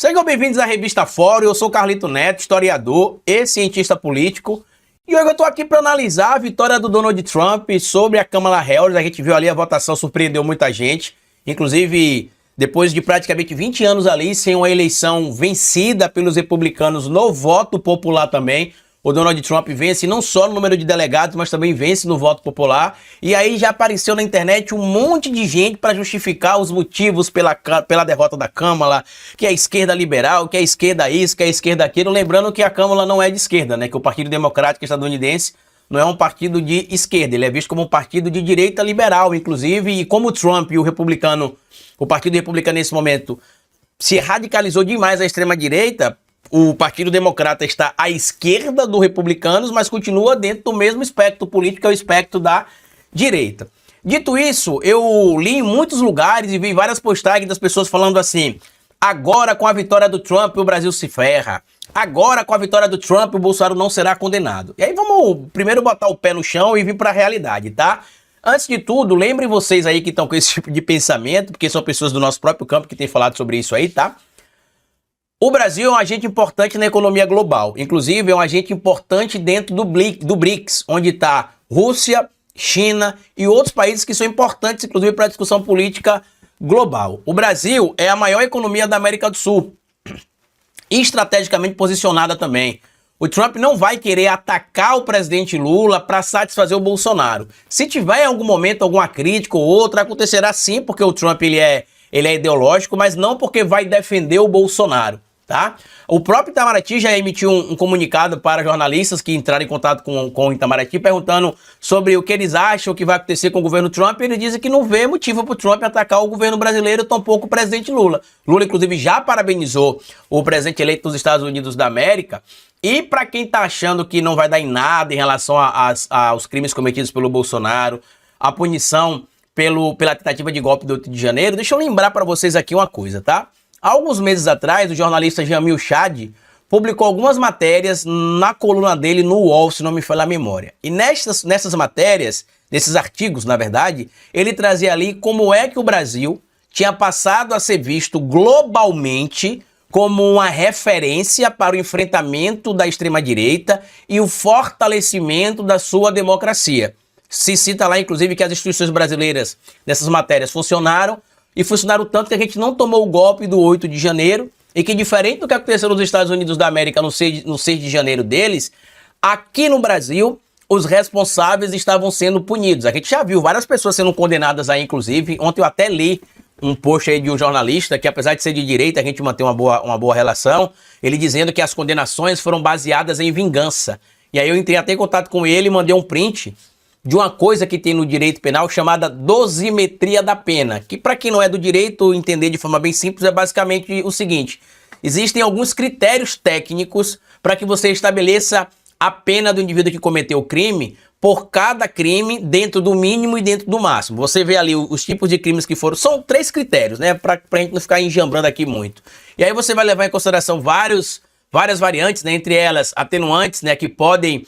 Sejam bem-vindos à Revista Fórum, eu sou Carlito Neto, historiador e cientista político. E hoje eu estou aqui para analisar a vitória do Donald Trump sobre a Kamala Harris. A gente viu ali a votação, surpreendeu muita gente. Inclusive, depois de praticamente 20 anos ali, sem uma eleição vencida pelos republicanos no voto popular também, o Donald Trump vence não só no número de delegados, mas também vence no voto popular. E aí já apareceu na internet um monte de gente para justificar os motivos pela derrota da Kamala, que é a esquerda liberal, que é a esquerda isso, que é a esquerda aquilo. Lembrando que a Kamala não é de esquerda, né? Que o Partido Democrático Estadunidense não é um partido de esquerda, ele é visto como um partido de direita liberal, inclusive. E como o Trump e o Partido Republicano nesse momento se radicalizou demais à extrema-direita, o Partido Democrata está à esquerda dos republicanos, mas continua dentro do mesmo espectro político, que é o espectro da direita. Dito isso, eu li em muitos lugares e vi várias postagens das pessoas falando assim: agora com a vitória do Trump o Brasil se ferra, agora com a vitória do Trump o Bolsonaro não será condenado. E aí vamos primeiro botar o pé no chão e vir para a realidade, tá? Antes de tudo, lembrem vocês aí que estão com esse tipo de pensamento, porque são pessoas do nosso próprio campo que têm falado sobre isso aí, tá? O Brasil é um agente importante na economia global, inclusive é um agente importante dentro do BRICS, onde está Rússia, China e outros países que são importantes, inclusive para a discussão política global. O Brasil é a maior economia da América do Sul e estrategicamente posicionada também. O Trump não vai querer atacar o presidente Lula para satisfazer o Bolsonaro. Se tiver em algum momento alguma crítica ou outra, acontecerá sim, porque o Trump ele é ideológico, mas não porque vai defender o Bolsonaro. Tá? O próprio Itamaraty já emitiu um comunicado para jornalistas que entraram em contato com o Itamaraty perguntando sobre o que eles acham que vai acontecer com o governo Trump. Eles dizem que não vê motivo para o Trump atacar o governo brasileiro, tampouco o presidente Lula. Lula, inclusive, já parabenizou o presidente eleito dos Estados Unidos da América. E para quem está achando que não vai dar em nada em relação aos crimes cometidos pelo Bolsonaro, a punição pela tentativa de golpe do 8 de janeiro, deixa eu lembrar para vocês aqui uma coisa, tá? Há alguns meses atrás, o jornalista Jamil Chad publicou algumas matérias na coluna dele no UOL, se não me falha a memória. E nessas matérias, nesses artigos, na verdade, ele trazia ali como é que o Brasil tinha passado a ser visto globalmente como uma referência para o enfrentamento da extrema-direita e o fortalecimento da sua democracia. Se cita lá, inclusive, que as instituições brasileiras nessas matérias funcionaram, e funcionaram tanto que a gente não tomou o golpe do 8 de janeiro e que, diferente do que aconteceu nos Estados Unidos da América no 6 de janeiro deles, aqui no Brasil os responsáveis estavam sendo punidos. A gente já viu várias pessoas sendo condenadas aí, inclusive. Ontem eu até li um post aí de um jornalista que, apesar de ser de direita, a gente mantém uma boa relação, ele dizendo que as condenações foram baseadas em vingança. E aí eu entrei até em contato com ele e mandei um print de uma coisa que tem no direito penal chamada dosimetria da pena, que para quem não é do direito entender de forma bem simples é basicamente o seguinte: existem alguns critérios técnicos para que você estabeleça a pena do indivíduo que cometeu o crime por cada crime dentro do mínimo e dentro do máximo. Você vê ali os tipos de crimes que foram, são 3 critérios, né, para a gente não ficar enjambrando aqui muito. E aí você vai levar em consideração várias variantes, né, entre elas atenuantes, né, que podem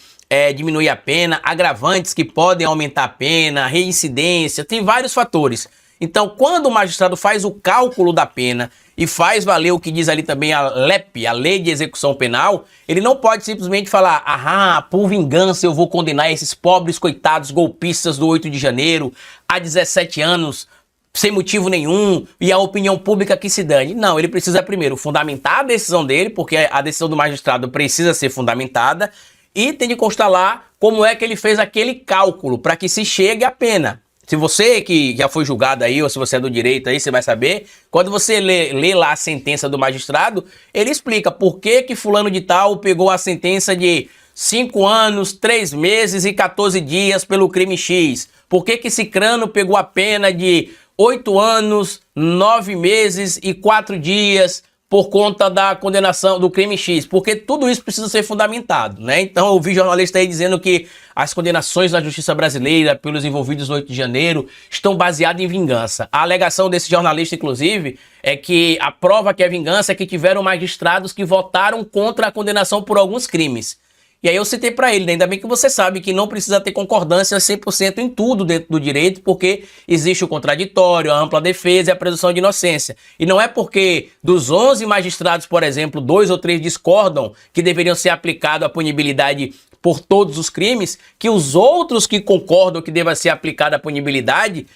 diminuir a pena, agravantes que podem aumentar a pena, reincidência, tem vários fatores. Então, quando o magistrado faz o cálculo da pena e faz valer o que diz ali também a LEP, a Lei de Execução Penal, ele não pode simplesmente falar: por vingança eu vou condenar esses pobres coitados golpistas do 8 de janeiro a 17 anos, sem motivo nenhum, e a opinião pública que se dane. Não, ele precisa primeiro fundamentar a decisão dele, porque a decisão do magistrado precisa ser fundamentada, e tem de constar lá como é que ele fez aquele cálculo para que se chegue à pena. Se você que já foi julgado aí, ou se você é do direito aí, você vai saber, quando você lê lá a sentença do magistrado, ele explica por que fulano de tal pegou a sentença de 5 anos, 3 meses e 14 dias pelo crime X. Por que Cicrano pegou a pena de 8 anos, 9 meses e 4 dias por conta da condenação do crime X, porque tudo isso precisa ser fundamentado, né? Então eu vi jornalista aí dizendo que as condenações da justiça brasileira pelos envolvidos no 8 de janeiro estão baseadas em vingança. A alegação desse jornalista, inclusive, é que a prova que é vingança é que tiveram magistrados que votaram contra a condenação por alguns crimes. E aí eu citei para ele, né? Ainda bem que você sabe que não precisa ter concordância 100% em tudo dentro do direito, porque existe o contraditório, a ampla defesa e a presunção de inocência. E não é porque dos 11 magistrados, por exemplo, 2 ou 3 discordam que deveriam ser aplicado a punibilidade por todos os crimes, que os outros que concordam que deva ser aplicada a punibilidade,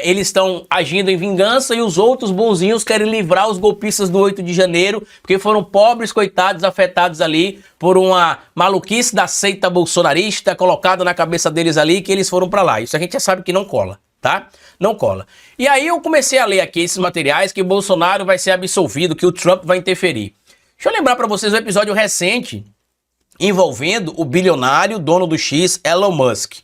eles estão agindo em vingança e os outros bonzinhos querem livrar os golpistas do 8 de janeiro, porque foram pobres coitados afetados ali por uma maluquice da seita bolsonarista colocada na cabeça deles ali, que eles foram para lá. Isso a gente já sabe que não cola, tá? Não cola. E aí eu comecei a ler aqui esses materiais que o Bolsonaro vai ser absolvido, que o Trump vai interferir. Deixa eu lembrar para vocês um episódio recente envolvendo o bilionário dono do X, Elon Musk.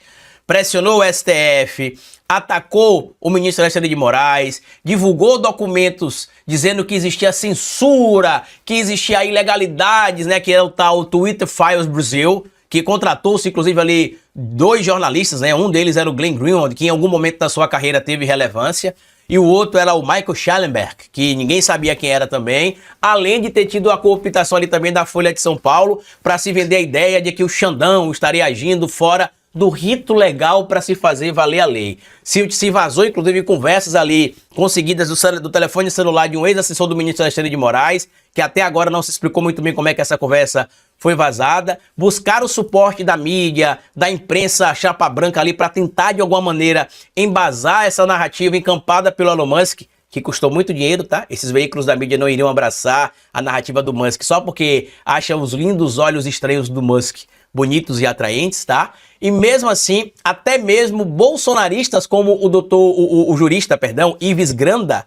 Pressionou o STF, atacou o ministro Alexandre de Moraes, divulgou documentos dizendo que existia censura, que existia ilegalidades, né, que era o tal Twitter Files Brasil, que contratou-se inclusive ali 2 jornalistas, né, um deles era o Glenn Greenwald, que em algum momento da sua carreira teve relevância, e o outro era o Michael Schellenberg, que ninguém sabia quem era também, além de ter tido a cooptação ali também da Folha de São Paulo para se vender a ideia de que o Xandão estaria agindo fora do rito legal para se fazer valer a lei. Se vazou, inclusive, conversas ali conseguidas do telefone celular de um ex-assessor do ministro Alexandre de Moraes, que até agora não se explicou muito bem como é que essa conversa foi vazada. Buscar o suporte da mídia, da imprensa chapa branca ali para tentar, de alguma maneira, embasar essa narrativa encampada pelo Elon Musk, que custou muito dinheiro, tá? Esses veículos da mídia não iriam abraçar a narrativa do Musk só porque acham os lindos olhos estranhos do Musk bonitos e atraentes, tá? E mesmo assim, até mesmo bolsonaristas como o jurista, Ives Gandra,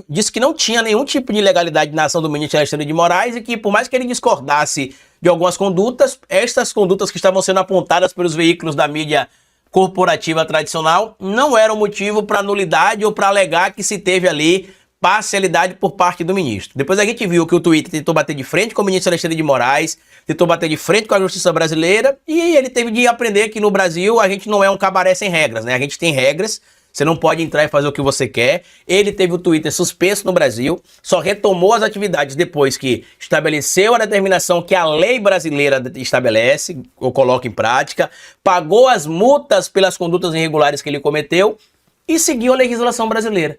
disse que não tinha nenhum tipo de ilegalidade na ação do ministro Alexandre de Moraes e que, por mais que ele discordasse de algumas condutas, estas condutas que estavam sendo apontadas pelos veículos da mídia corporativa tradicional não eram motivo para nulidade ou para alegar que se teve ali parcialidade por parte do ministro. Depois a gente viu que o Twitter tentou bater de frente com o ministro Alexandre de Moraes, tentou bater de frente com a justiça brasileira e ele teve de aprender que no Brasil a gente não é um cabaré sem regras, né? A gente tem regras, você não pode entrar e fazer o que você quer. Ele teve o Twitter suspenso no Brasil, só retomou as atividades depois que estabeleceu a determinação que a lei brasileira estabelece ou coloca em prática, pagou as multas pelas condutas irregulares que ele cometeu e seguiu a legislação brasileira.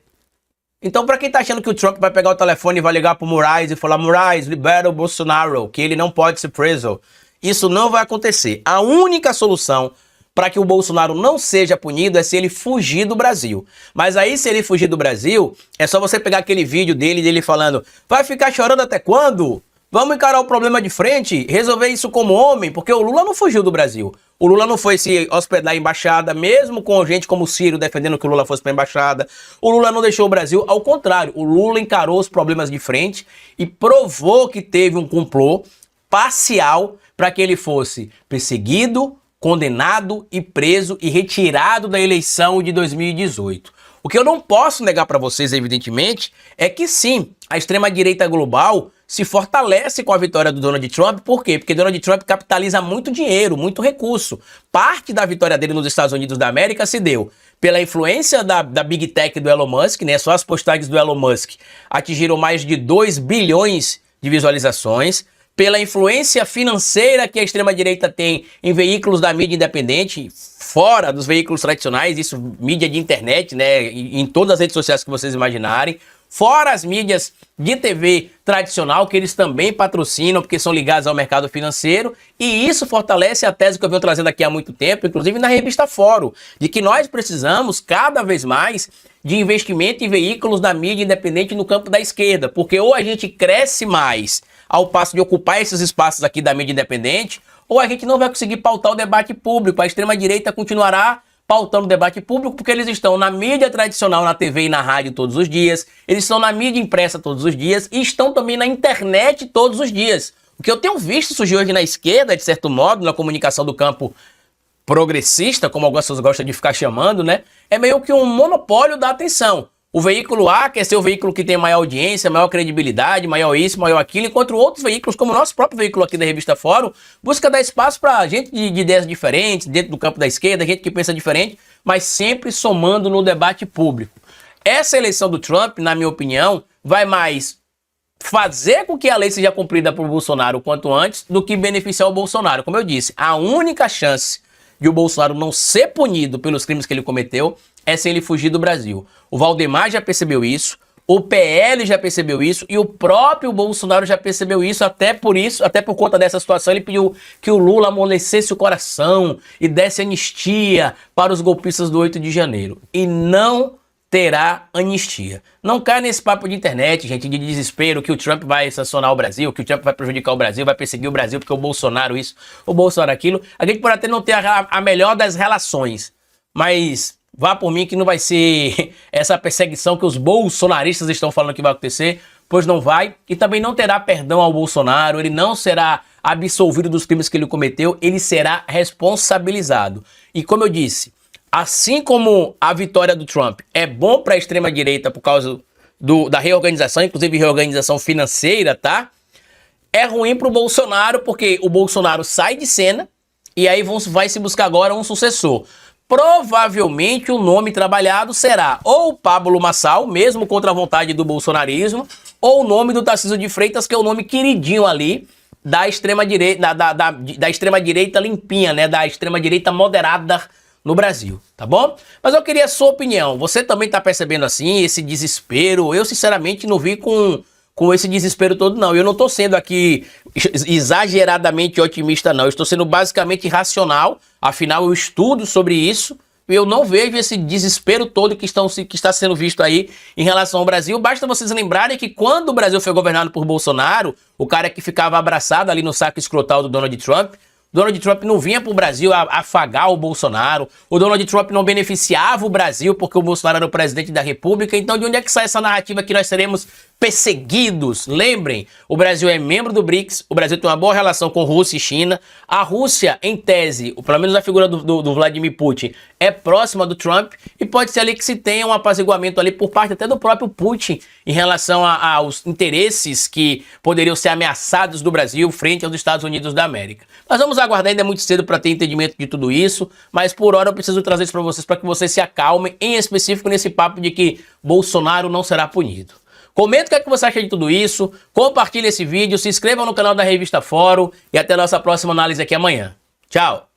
Então, para quem tá achando que o Trump vai pegar o telefone e vai ligar pro Moraes e falar: Moraes, libera o Bolsonaro, que ele não pode ser preso, isso não vai acontecer. A única solução para que o Bolsonaro não seja punido é se ele fugir do Brasil. Mas aí, se ele fugir do Brasil, é só você pegar aquele vídeo dele falando: vai ficar chorando até quando? Vamos encarar o problema de frente, resolver isso como homem, porque o Lula não fugiu do Brasil. O Lula não foi se hospedar em embaixada, mesmo com gente como o Ciro defendendo que o Lula fosse para a embaixada. O Lula não deixou o Brasil, ao contrário, o Lula encarou os problemas de frente e provou que teve um complô parcial para que ele fosse perseguido, condenado e preso e retirado da eleição de 2018. O que eu não posso negar para vocês, evidentemente, é que sim, a extrema-direita global se fortalece com a vitória do Donald Trump. Por quê? Porque Donald Trump capitaliza muito dinheiro, muito recurso. Parte da vitória dele nos Estados Unidos da América se deu pela influência da Big Tech do Elon Musk, né? Só as postagens do Elon Musk atingiram mais de 2 bilhões de visualizações, pela influência financeira que a extrema-direita tem em veículos da mídia independente, fora dos veículos tradicionais, isso mídia de internet, né, em todas as redes sociais que vocês imaginarem, fora as mídias de TV tradicional, que eles também patrocinam, porque são ligados ao mercado financeiro, e isso fortalece a tese que eu venho trazendo aqui há muito tempo, inclusive na revista Fórum, de que nós precisamos cada vez mais de investimento em veículos da mídia independente no campo da esquerda, porque ou a gente cresce mais ao passo de ocupar esses espaços aqui da mídia independente, ou a gente não vai conseguir pautar o debate público. A extrema-direita continuará pautando o debate público porque eles estão na mídia tradicional, na TV e na rádio todos os dias, eles estão na mídia impressa todos os dias e estão também na internet todos os dias. O que eu tenho visto surgir hoje na esquerda, de certo modo, na comunicação do campo progressista, como algumas pessoas gostam de ficar chamando, né, é meio que um monopólio da atenção. O veículo A quer ser o veículo que tem maior audiência, maior credibilidade, maior isso, maior aquilo, enquanto outros veículos, como o nosso próprio veículo aqui da revista Fórum, busca dar espaço para gente de ideias diferentes, dentro do campo da esquerda, gente que pensa diferente, mas sempre somando no debate público. Essa eleição do Trump, na minha opinião, vai mais fazer com que a lei seja cumprida por Bolsonaro o quanto antes do que beneficiar o Bolsonaro. Como eu disse, a única chance de o Bolsonaro não ser punido pelos crimes que ele cometeu é se ele fugir do Brasil. O Valdemar já percebeu isso, o PL já percebeu isso e o próprio Bolsonaro já percebeu isso, até por conta dessa situação, ele pediu que o Lula amolecesse o coração e desse anistia para os golpistas do 8 de janeiro. E não terá anistia. Não cai nesse papo de internet, gente, de desespero, que o Trump vai sancionar o Brasil, que o Trump vai prejudicar o Brasil, vai perseguir o Brasil porque o Bolsonaro isso, o Bolsonaro aquilo. A gente pode até não ter a melhor das relações, mas vá por mim que não vai ser essa perseguição que os bolsonaristas estão falando que vai acontecer, pois não vai. E também não terá perdão ao Bolsonaro, ele não será absolvido dos crimes que ele cometeu, ele será responsabilizado. E como eu disse, assim como a vitória do Trump é bom para a extrema-direita por causa da reorganização, inclusive reorganização financeira, tá? É ruim para o Bolsonaro porque o Bolsonaro sai de cena e aí vai se buscar agora um sucessor. Provavelmente o nome trabalhado será ou o Pablo Marçal, mesmo contra a vontade do bolsonarismo, ou o nome do Tarcísio de Freitas, que é o nome queridinho ali da extrema-direita, da extrema-direita limpinha, né? Da extrema-direita moderada no Brasil, tá bom? Mas eu queria a sua opinião. Você também tá percebendo assim esse desespero? Eu sinceramente não vi com esse desespero todo, não. Eu não tô sendo aqui exageradamente otimista, não. Eu estou sendo basicamente racional. Afinal, eu estudo sobre isso. E eu não vejo esse desespero todo que está sendo visto aí em relação ao Brasil. Basta vocês lembrarem que quando o Brasil foi governado por Bolsonaro, o cara que ficava abraçado ali no saco escrotal do Donald Trump, Donald Trump não vinha para o Brasil afagar o Bolsonaro, o Donald Trump não beneficiava o Brasil porque o Bolsonaro era o presidente da República. Então de onde é que sai essa narrativa que nós seremos perseguidos? Lembrem, o Brasil é membro do BRICS, o Brasil tem uma boa relação com Rússia e China. A Rússia, em tese, pelo menos a figura do Vladimir Putin, é próxima do Trump e pode ser ali que se tenha um apaziguamento ali por parte até do próprio Putin em relação aos interesses que poderiam ser ameaçados do Brasil frente aos Estados Unidos da América. Nós vamos aguardar, ainda é muito cedo para ter entendimento de tudo isso, mas por hora eu preciso trazer isso para que vocês se acalmem, em específico nesse papo de que Bolsonaro não será punido. Comenta o que é que você acha de tudo isso, compartilhe esse vídeo, se inscreva no canal da Revista Fórum e até a nossa próxima análise aqui amanhã. Tchau!